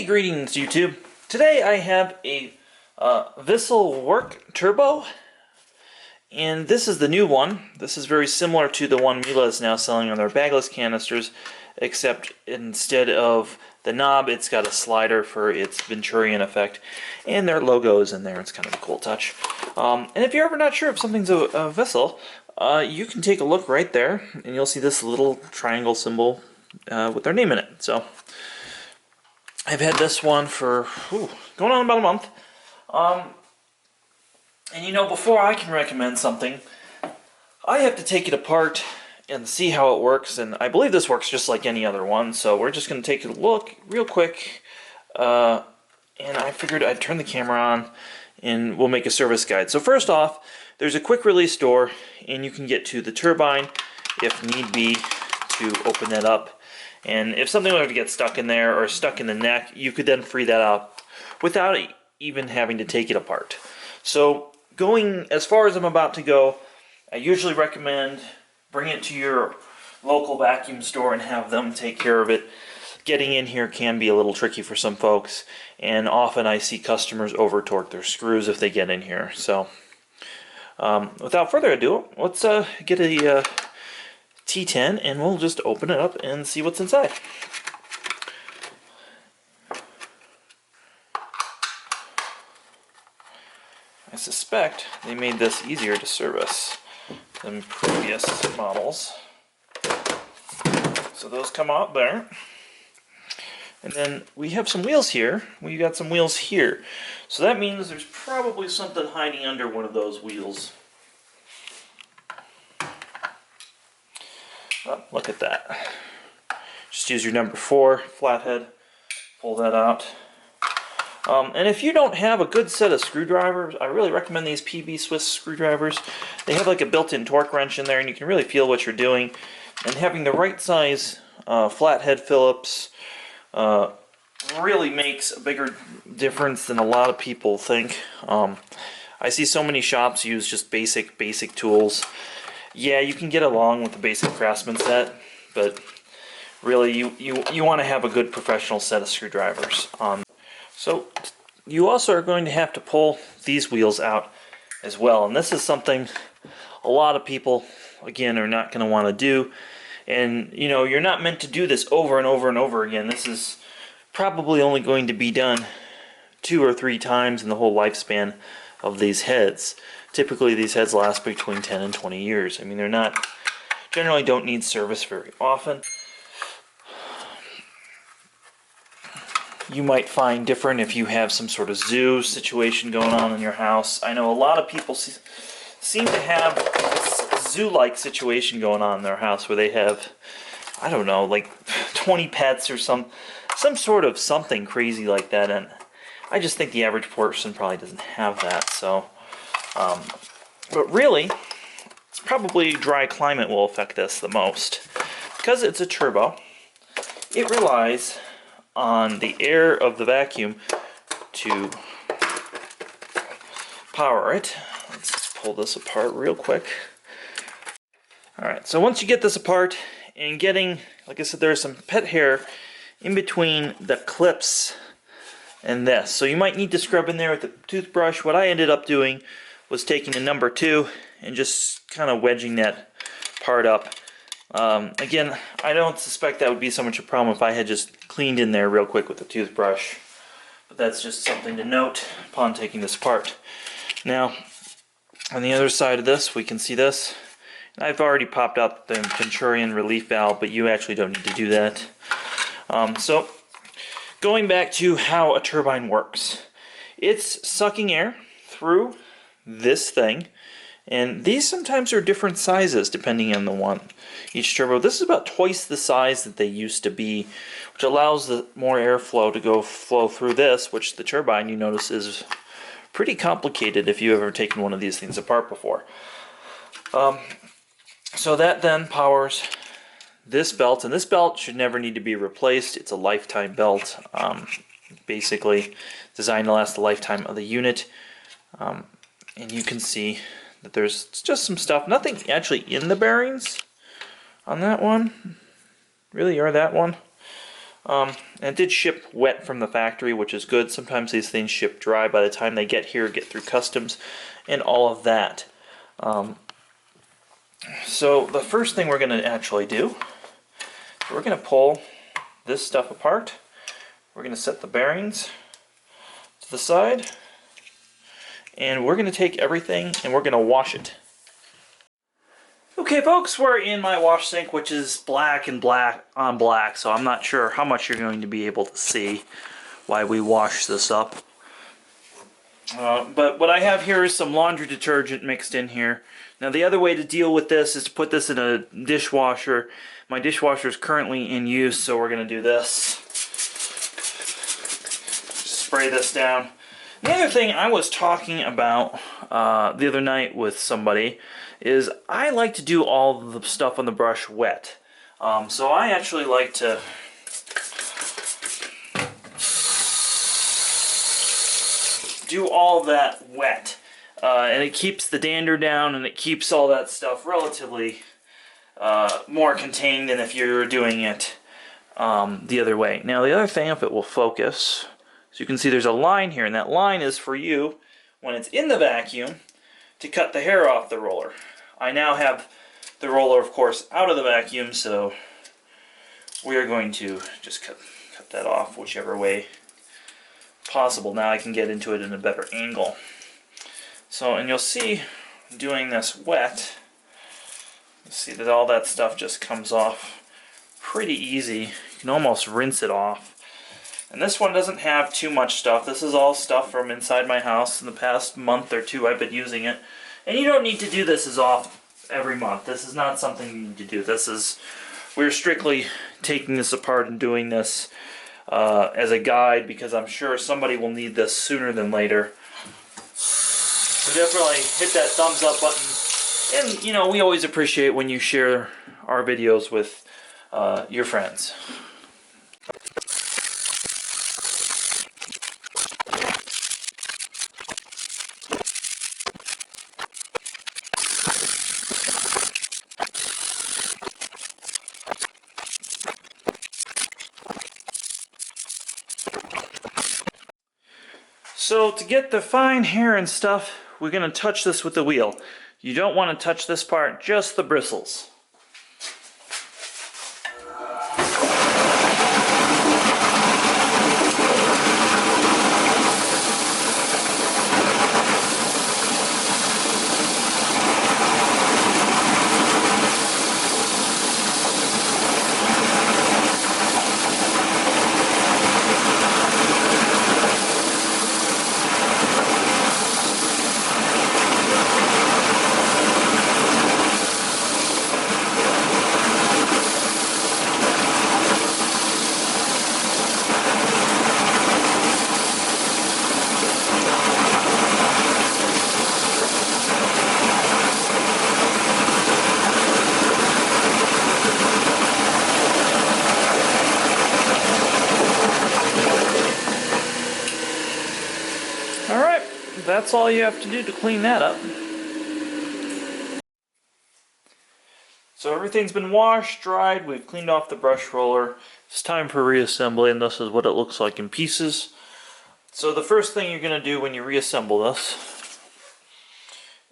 Greetings YouTube. Today I have a Wessel Werk Turbo, and this is the new one. This is very similar to the one Miele is now selling on their bagless canisters, except instead of the knob it's got a slider for its Venturian effect, and their logo is in there. It's kind of a cool touch. And if you're ever not sure if something's a Wessel, you can take a look right there and you'll see this little triangle symbol with their name in it. So I've had this one for going on about a month. And you know, before I can recommend something, I have to take it apart and see how it works. And I believe this works just like any other one. So we're just going to take a look real quick. And I figured I'd turn the camera on and we'll make a service guide. So first off, there's a quick release door, and you can get to the turbine if need be to open that up. And if something were to get stuck in there or stuck in the neck, you could then free that up without even having to take it apart. So going as far as I'm about to go, I usually recommend bring it to your local vacuum store and have them take care of it. Getting in here can be a little tricky for some folks, and often I see customers over torque their screws if they get in here. So without further ado, let's get a T10 and we'll just open it up and see what's inside. I suspect they made this easier to service than previous models. So those come out there. And then we have some wheels here. We got some wheels here. So that means there's probably something hiding under one of those wheels. Oh, look at that. Just use your number 4 flathead, pull that out. And if you don't have a good set of screwdrivers, I really recommend these PB Swiss screwdrivers. They have like a built-in torque wrench in there, and you can really feel what you're doing. And having the right size flathead Phillips really makes a bigger difference than a lot of people think. I see so many shops use just basic tools. Yeah, you can get along with the basic Craftsman set, but really you want to have a good professional set of screwdrivers. So you also are going to have to pull these wheels out as well, and this is something a lot of people, again, are not going to want to do. And you know, you're not meant to do this over and over and over again. This is probably only going to be done 2 or 3 times in the whole lifespan of these heads. Typically these heads last between 10 and 20 years. I mean, they're not, generally don't need service very often. You might find different if you have some sort of zoo situation going on in your house. I know a lot of people seem to have this zoo-like situation going on in their house where they have, I don't know, like 20 pets or some sort of something crazy like that. And I just think the average person probably doesn't have that. So, but really, it's probably dry climate will affect this the most. Because it's a turbo, it relies on the air of the vacuum to power it. Let's just pull this apart real quick. Alright, so once you get this apart, and getting, like I said, there's some pet hair in between the clips and this. So you might need to scrub in there with a toothbrush. What I ended up doing was taking the number 2 and just kind of wedging that part up. Again, I don't suspect that would be so much a problem if I had just cleaned in there real quick with a toothbrush. But that's just something to note upon taking this apart. Now, on the other side of this, we can see this. I've already popped out the Venturian relief valve, but you actually don't need to do that. So, going back to how a turbine works. It's sucking air through this thing, and these sometimes are different sizes depending on the one. Each turbo, this is about twice the size that they used to be, which allows the more airflow to flow through this, which the turbine, you notice, is pretty complicated if you've ever taken one of these things apart before. So that then powers this belt, and this belt should never need to be replaced. It's a lifetime belt, basically designed to last the lifetime of the unit. And you can see that there's just some stuff, nothing actually in the bearings on that one, really, or that one. And it did ship wet from the factory, which is good. Sometimes these things ship dry by the time they get here, get through customs, and all of that. So the first thing we're going to actually do, we're going to pull this stuff apart. We're going to set the bearings to the side, and we're going to take everything and we're going to wash it. Okay folks, we're in my wash sink, which is black and black on black, so I'm not sure how much you're going to be able to see while we wash this up. But what I have here is some laundry detergent mixed in here. Now the other way to deal with this is to put this in a dishwasher. My dishwasher is currently in use, so we're going to do this. Spray this down. The other thing I was talking about the other night with somebody is I like to do all the stuff on the brush wet. So I actually like to do all that wet. And it keeps the dander down and it keeps all that stuff relatively more contained than if you're doing it the other way. Now the other thing, if it will focus, so you can see there's a line here, and that line is for you, when it's in the vacuum, to cut the hair off the roller. I now have the roller, of course, out of the vacuum, so we are going to just cut that off whichever way possible. Now I can get into it in a better angle. So, and you'll see, doing this wet, you see that all that stuff just comes off pretty easy. You can almost rinse it off. And this one doesn't have too much stuff. This is all stuff from inside my house. In the past month or two I've been using it. And you don't need to do this as often every month. This is not something you need to do. We're strictly taking this apart and doing this as a guide, because I'm sure somebody will need this sooner than later. So definitely hit that thumbs up button. And, you know, we always appreciate when you share our videos with your friends. So to get the fine hair and stuff, we're going to touch this with the wheel. You don't want to touch this part, just the bristles. Alright, that's all you have to do to clean that up. So everything's been washed, dried, we've cleaned off the brush roller. It's time for reassembly, and this is what it looks like in pieces. So the first thing you're going to do when you reassemble this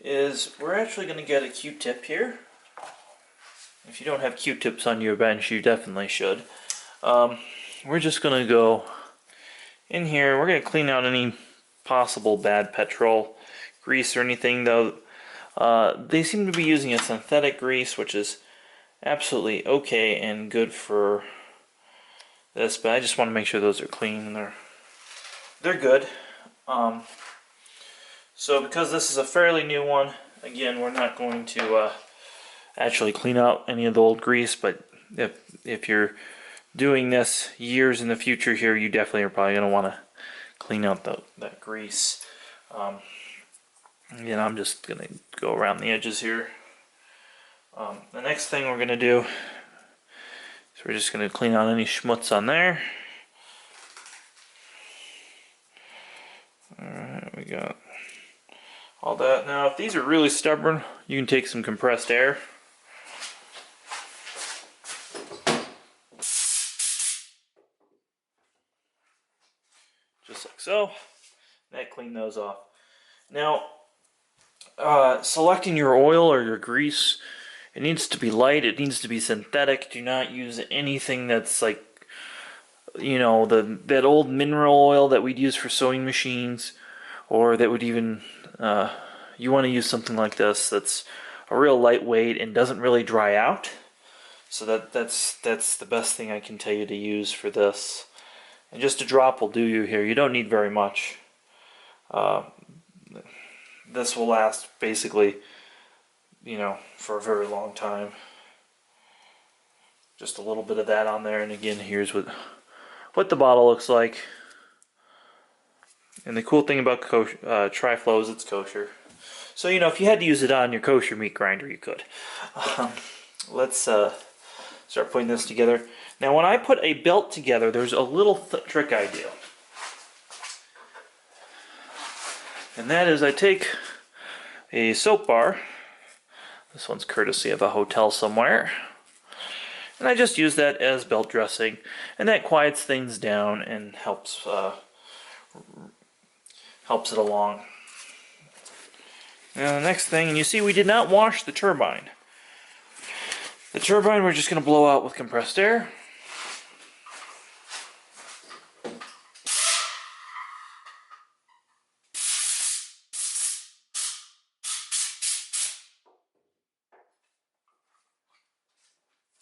is we're actually going to get a Q-tip here. If you don't have Q-tips on your bench, you definitely should. We're just going to go in here. We're going to clean out any possible bad petrol grease or anything, though. They seem to be using a synthetic grease, which is absolutely okay and good for this, but I just want to make sure those are clean and they're good. So because this is a fairly new one, again, we're not going to actually clean out any of the old grease, but if you're doing this years in the future here, you definitely are probably going to want to clean out that grease. Again, I'm just going to go around the edges here. The next thing we're going to do is we're just going to clean out any schmutz on there. Alright, we got all that. Now, if these are really stubborn, you can take some compressed air. just like so. That clean those off. Now, selecting your oil or your grease, it needs to be light, it needs to be synthetic. Do not use anything that's like, you know, that old mineral oil that we'd use for sewing machines, or that would even, you want to use something like this that's a real lightweight and doesn't really dry out. So that's the best thing I can tell you to use for this. And just a drop will do you here. You don't need very much. This will last basically, you know, for a very long time. Just a little bit of that on there, and again, here's what the bottle looks like. And the cool thing about Tri-Flow is it's kosher. So, you know, if you had to use it on your kosher meat grinder, you could. Let's start putting this together. Now, when I put a belt together, there's a little trick I do. And that is I take a soap bar. This one's courtesy of a hotel somewhere. And I just use that as belt dressing. And that quiets things down and helps it along. Now the next thing, and you see we did not wash the turbine. The turbine we're just going to blow out with compressed air.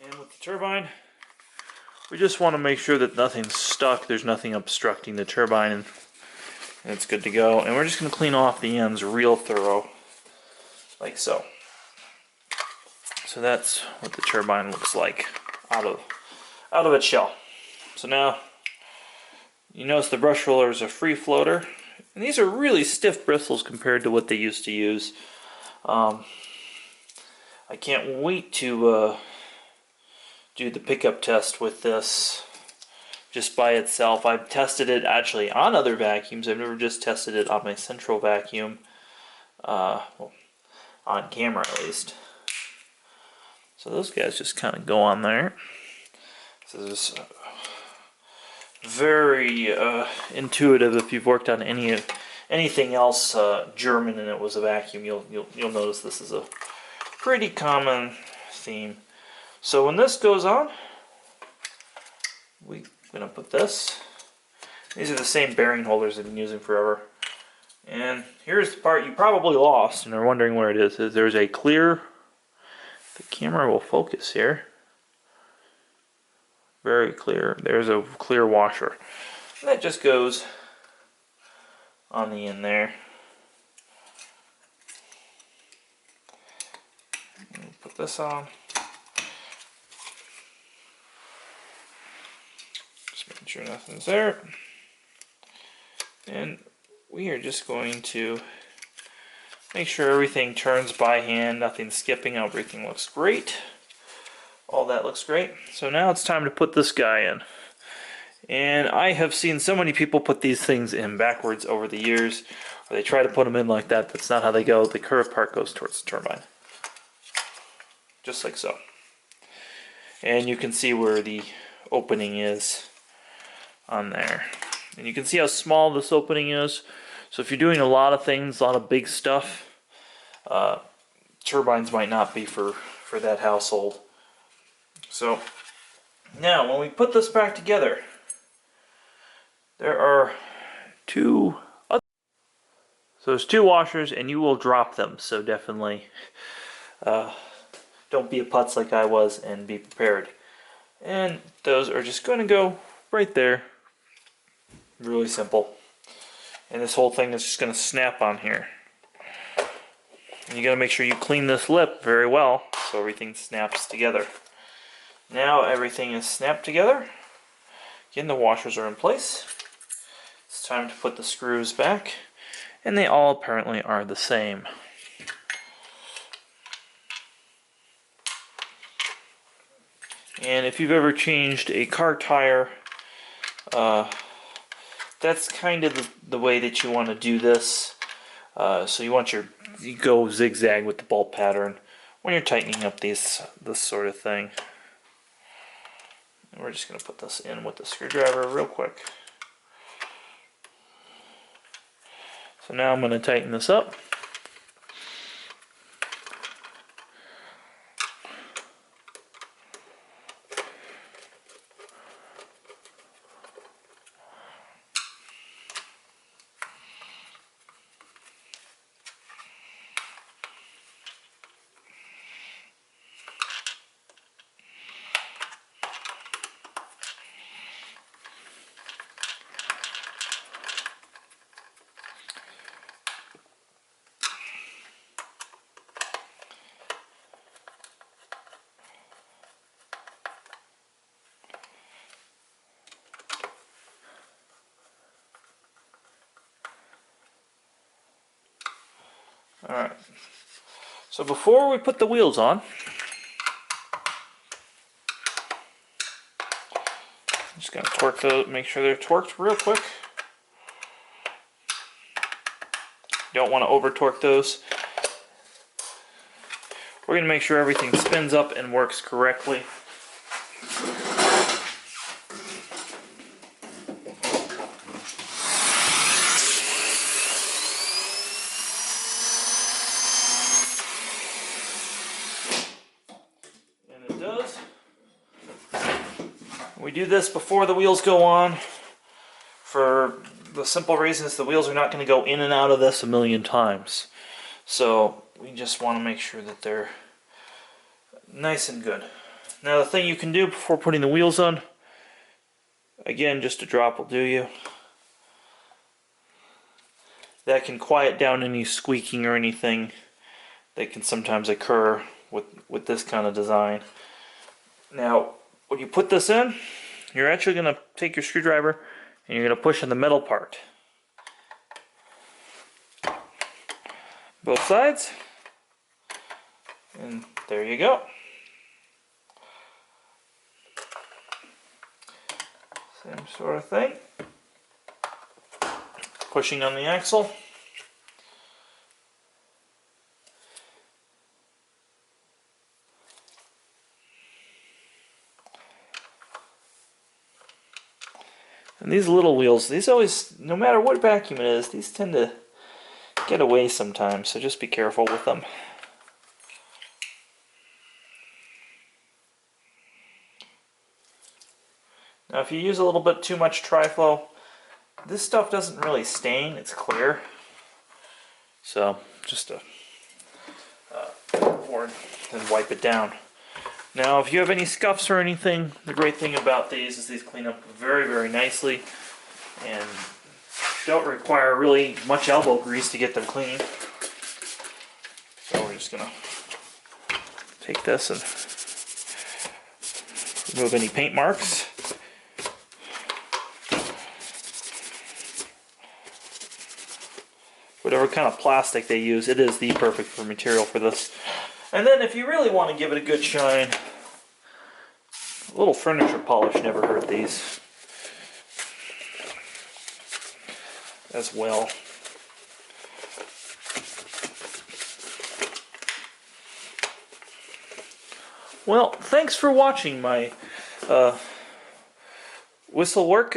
And with the turbine, we just want to make sure that nothing's stuck, there's nothing obstructing the turbine, and it's good to go. And we're just going to clean off the ends real thorough, like so. So that's what the turbine looks like out of its shell. So now, you notice the brush roller is a free floater, and these are really stiff bristles compared to what they used to use. I can't wait to do the pickup test with this just by itself. I've tested it actually on other vacuums. I've never just tested it on my central vacuum, well, on camera at least. So those guys just kind of go on there. So this is very intuitive. If you've worked on anything else German and it was a vacuum, you'll notice this is a pretty common theme. So when this goes on, we're going to put this. These are the same bearing holders I've been using forever. And here's the part you probably lost and are wondering where it is. There's a clear, the camera will focus here. Very clear. There's a clear washer. And that just goes on the end there. Put this on. Making sure nothing's there. And we are just going to make sure everything turns by hand, nothing's skipping, everything looks great. All that looks great. So now it's time to put this guy in. And I have seen so many people put these things in backwards over the years, or they try to put them in like that. That's not how they go. The curved part goes towards the turbine. Just like so. And you can see where the opening is on there, and you can see how small this opening is. So if you're doing a lot of things, a lot of big stuff, turbines might not be for that household. So now when we put this back together, there are so there's two washers, and you will drop them, so definitely don't be a putz like I was, and be prepared. And those are just going to go right there. Really simple. And this whole thing is just going to snap on here. And you got to make sure you clean this lip very well so everything snaps together. Now everything is snapped together. Again, the washers are in place. It's time to put the screws back, and they all apparently are the same. And if you've ever changed a car tire, that's kind of the way that you want to do this. So you go zigzag with the bolt pattern when you're tightening up this sort of thing. And we're just going to put this in with the screwdriver real quick. So now I'm going to tighten this up. Alright, so before we put the wheels on, I'm just going to torque those, make sure they're torqued real quick. Don't want to over torque those. We're going to make sure everything spins up and works correctly. We do this before the wheels go on for the simple reason is the wheels are not going to go in and out of this a million times. So we just want to make sure that they're nice and good. Now the thing you can do before putting the wheels on, again just a drop will do you. That can quiet down any squeaking or anything that can sometimes occur with this kind of design. Now when you put this in, you're actually going to take your screwdriver and you're going to push on the metal part. Both sides. And there you go. Same sort of thing. Pushing on the axle. And these little wheels, these always, no matter what vacuum it is, these tend to get away sometimes, so just be careful with them. Now if you use a little bit too much Tri-Flow, this stuff doesn't really stain, it's clear. So just pour it and wipe it down. Now if you have any scuffs or anything, the great thing about these is these clean up very, very nicely and don't require really much elbow grease to get them clean. So we're just going to take this and remove any paint marks. Whatever kind of plastic they use, it is the perfect material for this. And then if you really want to give it a good shine, a little furniture polish never hurt these as well. Well, thanks for watching my Wessel Werk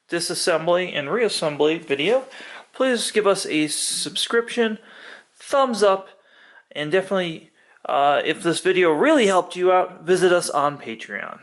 disassembly and reassembly video. Please give us a subscription, thumbs up, and definitely if this video really helped you out, visit us on Patreon.